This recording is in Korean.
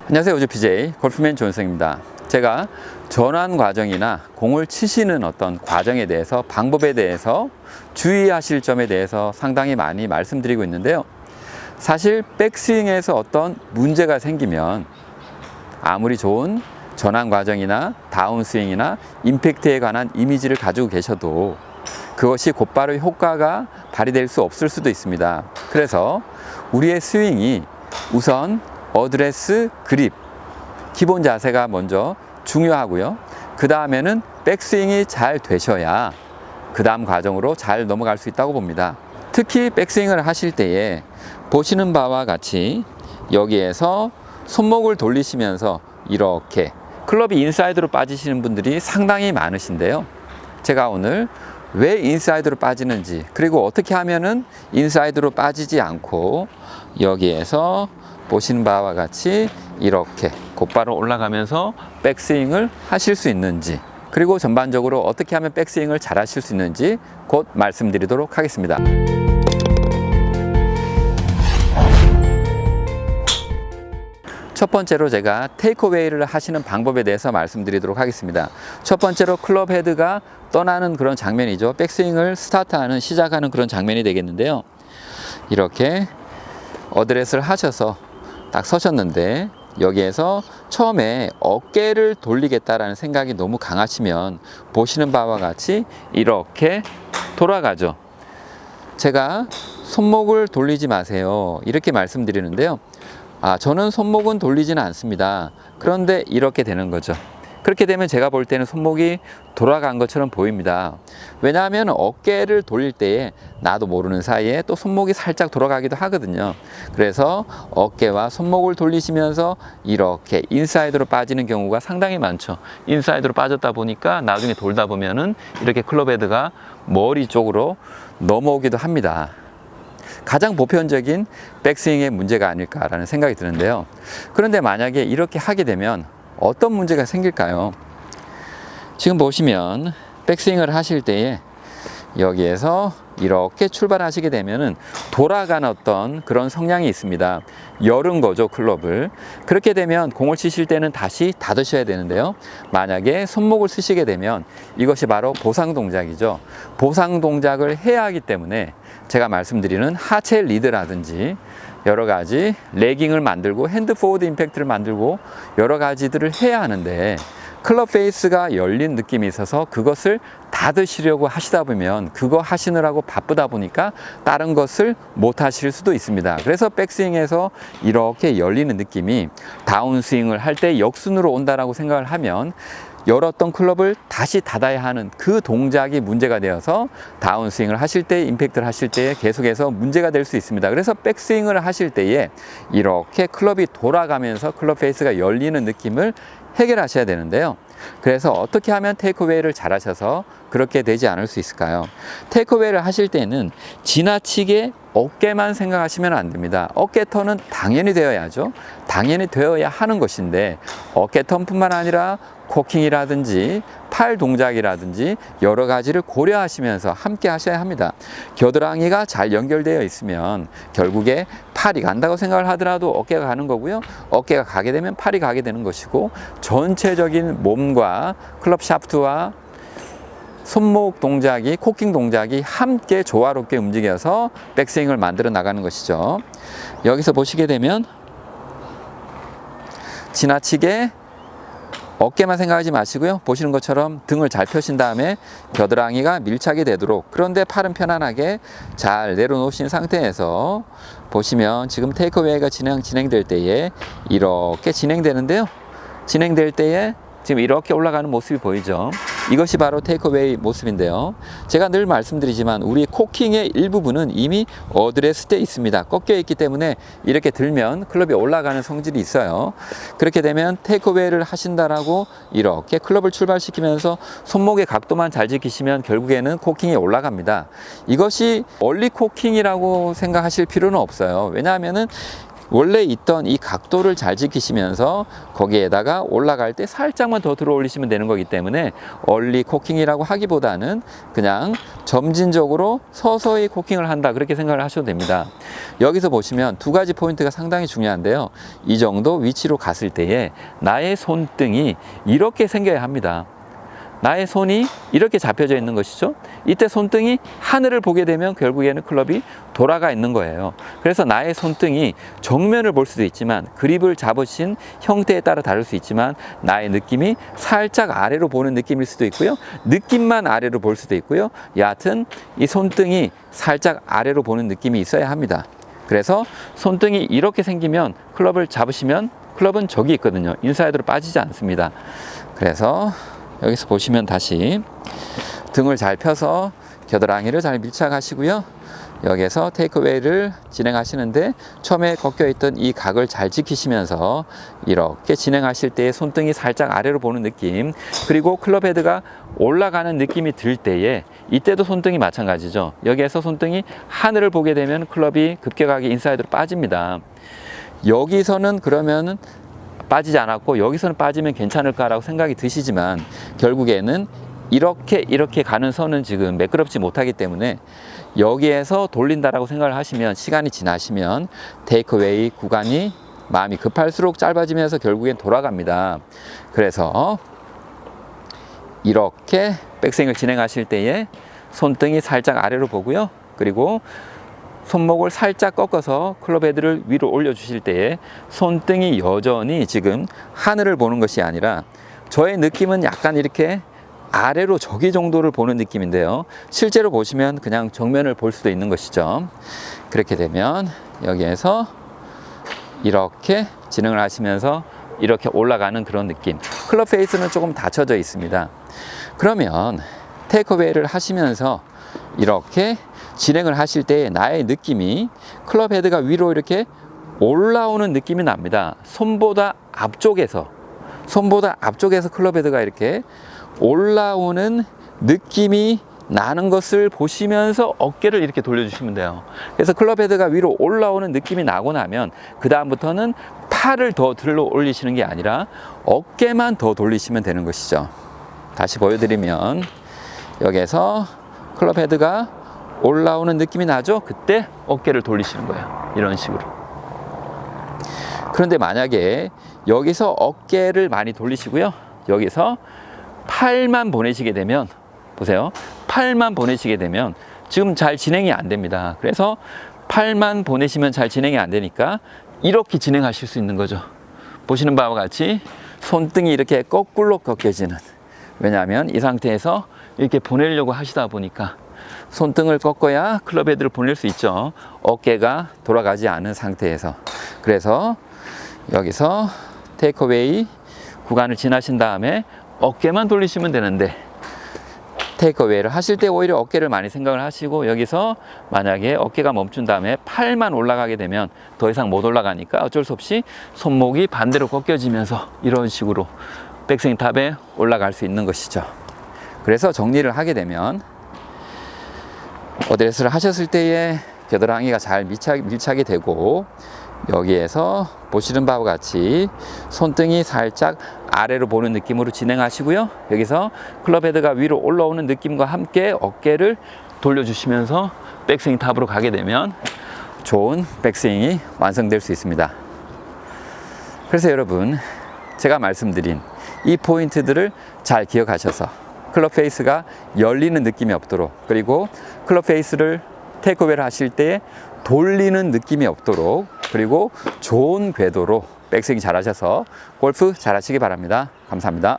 안녕하세요. 우주 PJ 골프맨 조은성입니다. 제가 전환 과정이나 공을 치시는 어떤 과정에 대해서, 방법에 대해서, 주의하실 점에 대해서 상당히 많이 말씀드리고 있는데요. 사실 백스윙에서 어떤 문제가 생기면 아무리 좋은 전환 과정이나 다운스윙이나 임팩트에 관한 이미지를 가지고 계셔도 그것이 곧바로 효과가 발휘될 수 없을 수도 있습니다. 그래서 우리의 스윙이 우선 어드레스, 그립, 기본 자세가 먼저 중요하고요. 그 다음에는 백스윙이 잘 되셔야 그 다음 과정으로 잘 넘어갈 수 있다고 봅니다. 특히 백스윙을 하실 때에 보시는 바와 같이 여기에서 손목을 돌리시면서 이렇게 클럽이 인사이드로 빠지시는 분들이 상당히 많으신데요. 제가 오늘 왜 인사이드로 빠지는지, 그리고 어떻게 하면은 인사이드로 빠지지 않고 여기에서 보시는 바와 같이 이렇게 곧바로 올라가면서 백스윙을 하실 수 있는지, 그리고 전반적으로 어떻게 하면 백스윙을 잘 하실 수 있는지 곧 말씀드리도록 하겠습니다. 첫 번째로 제가 테이크어웨이를 하시는 방법에 대해서 말씀드리도록 하겠습니다. 첫 번째로 클럽 헤드가 떠나는 그런 장면이죠. 백스윙을 스타트하는, 시작하는 그런 장면이 되겠는데요. 이렇게 어드레스를 하셔서 딱 서셨는데 여기에서 처음에 어깨를 돌리겠다라는 생각이 너무 강하시면 보시는 바와 같이 이렇게 돌아가죠. 제가 손목을 돌리지 마세요, 이렇게 말씀드리는데요. 저는 손목은 돌리지는 않습니다. 그런데 이렇게 되는 거죠. 그렇게 되면 제가 볼 때는 손목이 돌아간 것처럼 보입니다. 왜냐하면 어깨를 돌릴 때에 나도 모르는 사이에 또 손목이 살짝 돌아가기도 하거든요. 그래서 어깨와 손목을 돌리시면서 이렇게 인사이드로 빠지는 경우가 상당히 많죠. 인사이드로 빠졌다 보니까 나중에 돌다 보면은 이렇게 클럽 헤드가 머리 쪽으로 넘어오기도 합니다. 가장 보편적인 백스윙의 문제가 아닐까라는 생각이 드는데요. 그런데 만약에 이렇게 하게 되면 어떤 문제가 생길까요? 지금 보시면 백스윙을 하실 때에 여기에서 이렇게 출발하시게 되면은 돌아가는 어떤 그런 성향이 있습니다. 열은 거죠, 클럽을. 그렇게 되면 공을 치실 때는 다시 닫으셔야 되는데요. 만약에 손목을 쓰시게 되면 이것이 바로 보상 동작이죠. 보상 동작을 해야 하기 때문에 제가 말씀드리는 하체 리드라든지 여러 가지 레깅을 만들고 핸드 포워드 임팩트를 만들고 여러 가지들을 해야 하는데 클럽 페이스가 열린 느낌이 있어서 그것을 닫으시려고 하시다 보면 그거 하시느라고 바쁘다 보니까 다른 것을 못 하실 수도 있습니다. 그래서 백스윙에서 이렇게 열리는 느낌이 다운스윙을 할 때 역순으로 온다라고 생각을 하면 열었던 클럽을 다시 닫아야 하는 그 동작이 문제가 되어서 다운스윙을 하실 때, 임팩트를 하실 때에 계속해서 문제가 될 수 있습니다. 그래서 백스윙을 하실 때에 이렇게 클럽이 돌아가면서 클럽 페이스가 열리는 느낌을 해결하셔야 되는데요. 그래서 어떻게 하면 테이크어웨이를 잘 하셔서 그렇게 되지 않을 수 있을까요? 테이크어웨이를 하실 때는 지나치게 어깨만 생각하시면 안 됩니다. 어깨 턴은 당연히 되어야죠. 당연히 되어야 하는 것인데 어깨 턴뿐만 아니라 코킹이라든지 팔 동작이라든지 여러 가지를 고려하시면서 함께 하셔야 합니다. 겨드랑이가 잘 연결되어 있으면 결국에 팔이 간다고 생각을 하더라도 어깨가 가는 거고요. 어깨가 가게 되면 팔이 가게 되는 것이고 전체적인 몸과 클럽 샤프트와 손목 동작이, 코킹 동작이 함께 조화롭게 움직여서 백스윙을 만들어 나가는 것이죠. 여기서 보시게 되면 지나치게 어깨만 생각하지 마시고요. 보시는 것처럼 등을 잘 펴신 다음에 겨드랑이가 밀착이 되도록, 그런데 팔은 편안하게 잘 내려놓으신 상태에서 보시면 지금 테이크어웨이가 진행될 때에 이렇게 진행되는데요. 진행될 때에 지금 이렇게 올라가는 모습이 보이죠. 이것이 바로 테이크어웨이 모습인데요. 제가 늘 말씀드리지만 우리 코킹의 일부분은 이미 어드레스 돼 있습니다. 꺾여 있기 때문에 이렇게 들면 클럽이 올라가는 성질이 있어요. 그렇게 되면 테이크어웨이를 하신다라고 이렇게 클럽을 출발시키면서 손목의 각도만 잘 지키시면 결국에는 코킹이 올라갑니다. 이것이 얼리 코킹이라고 생각하실 필요는 없어요. 왜냐하면은 원래 있던 이 각도를 잘 지키시면서 거기에다가 올라갈 때 살짝만 더 들어 올리시면 되는 거기 때문에 얼리 코킹이라고 하기보다는 그냥 점진적으로 서서히 코킹을 한다, 그렇게 생각을 하셔도 됩니다. 여기서 보시면 두 가지 포인트가 상당히 중요한데요. 이 정도 위치로 갔을 때에 나의 손등이 이렇게 생겨야 합니다. 나의 손이 이렇게 잡혀져 있는 것이죠. 이때 손등이 하늘을 보게 되면 결국에는 클럽이 돌아가 있는 거예요. 그래서 나의 손등이 정면을 볼 수도 있지만, 그립을 잡으신 형태에 따라 다를 수 있지만, 나의 느낌이 살짝 아래로 보는 느낌일 수도 있고요, 느낌만 아래로 볼 수도 있고요. 여하튼 이 손등이 살짝 아래로 보는 느낌이 있어야 합니다. 그래서 손등이 이렇게 생기면 클럽을 잡으시면 클럽은 저기 있거든요. 인사이드로 빠지지 않습니다. 그래서 여기서 보시면 다시 등을 잘 펴서 겨드랑이를 잘 밀착하시고요. 여기에서 테이크웨이를 진행하시는데 처음에 꺾여 있던 이 각을 잘 지키시면서 이렇게 진행하실 때 손등이 살짝 아래로 보는 느낌, 그리고 클럽 헤드가 올라가는 느낌이 들 때에 이때도 손등이 마찬가지죠. 여기에서 손등이 하늘을 보게 되면 클럽이 급격하게 인사이드로 빠집니다. 여기서는 그러면은 빠지지 않았고 여기서는 빠지면 괜찮을까라고 생각이 드시지만, 결국에는 이렇게 가는 선은 지금 매끄럽지 못하기 때문에 여기에서 돌린다라고 생각을 하시면, 시간이 지나시면 테이크웨이 구간이 마음이 급할수록 짧아지면서 결국엔 돌아갑니다. 그래서 이렇게 백스윙을 진행하실 때에 손등이 살짝 아래로 보고요. 그리고 손목을 살짝 꺾어서 클럽 헤드를 위로 올려주실 때에 손등이 여전히 지금 하늘을 보는 것이 아니라, 저의 느낌은 약간 이렇게 아래로 저기 정도를 보는 느낌인데요. 실제로 보시면 그냥 정면을 볼 수도 있는 것이죠. 그렇게 되면 여기에서 이렇게 진행을 하시면서 이렇게 올라가는 그런 느낌. 클럽 페이스는 조금 닫혀져 있습니다. 그러면 테이크어웨이를 하시면서 이렇게 진행을 하실 때 나의 느낌이 클럽 헤드가 위로 이렇게 올라오는 느낌이 납니다. 손보다 앞쪽에서 클럽 헤드가 이렇게 올라오는 느낌이 나는 것을 보시면서 어깨를 이렇게 돌려주시면 돼요. 그래서 클럽 헤드가 위로 올라오는 느낌이 나고 나면 그 다음부터는 팔을 더 들러 올리시는 게 아니라 어깨만 더 돌리시면 되는 것이죠. 다시 보여드리면 여기에서 클럽 헤드가 올라오는 느낌이 나죠? 그때 어깨를 돌리시는 거예요. 이런 식으로. 그런데 만약에 여기서 어깨를 많이 돌리시고요, 여기서 팔만 보내시게 되면, 보세요, 팔만 보내시게 되면 지금 잘 진행이 안 됩니다. 그래서 팔만 보내시면 잘 진행이 안 되니까 이렇게 진행하실 수 있는 거죠. 보시는 바와 같이 손등이 이렇게 거꾸로 꺾여지는, 왜냐하면 이 상태에서 이렇게 보내려고 하시다 보니까 손등을 꺾어야 클럽 헤드를 보낼 수 있죠. 어깨가 돌아가지 않은 상태에서. 그래서 여기서 테이크어웨이 구간을 지나신 다음에 어깨만 돌리시면 되는데, 테이크어웨이를 하실 때 오히려 어깨를 많이 생각을 하시고, 여기서 만약에 어깨가 멈춘 다음에 팔만 올라가게 되면 더 이상 못 올라가니까 어쩔 수 없이 손목이 반대로 꺾여지면서 이런 식으로 백스윙 탑에 올라갈 수 있는 것이죠. 그래서 정리를 하게 되면 어드레스를 하셨을 때에 겨드랑이가 잘 밀착이 되고, 여기에서 보시는 바와 같이 손등이 살짝 아래로 보는 느낌으로 진행하시고요. 여기서 클럽 헤드가 위로 올라오는 느낌과 함께 어깨를 돌려주시면서 백스윙 탑으로 가게 되면 좋은 백스윙이 완성될 수 있습니다. 그래서 여러분, 제가 말씀드린 이 포인트들을 잘 기억하셔서 클럽 페이스가 열리는 느낌이 없도록, 그리고 클럽 페이스를 테이크어웨이를 하실 때 돌리는 느낌이 없도록, 그리고 좋은 궤도로 백스윙 잘 하셔서 골프 잘 하시기 바랍니다. 감사합니다.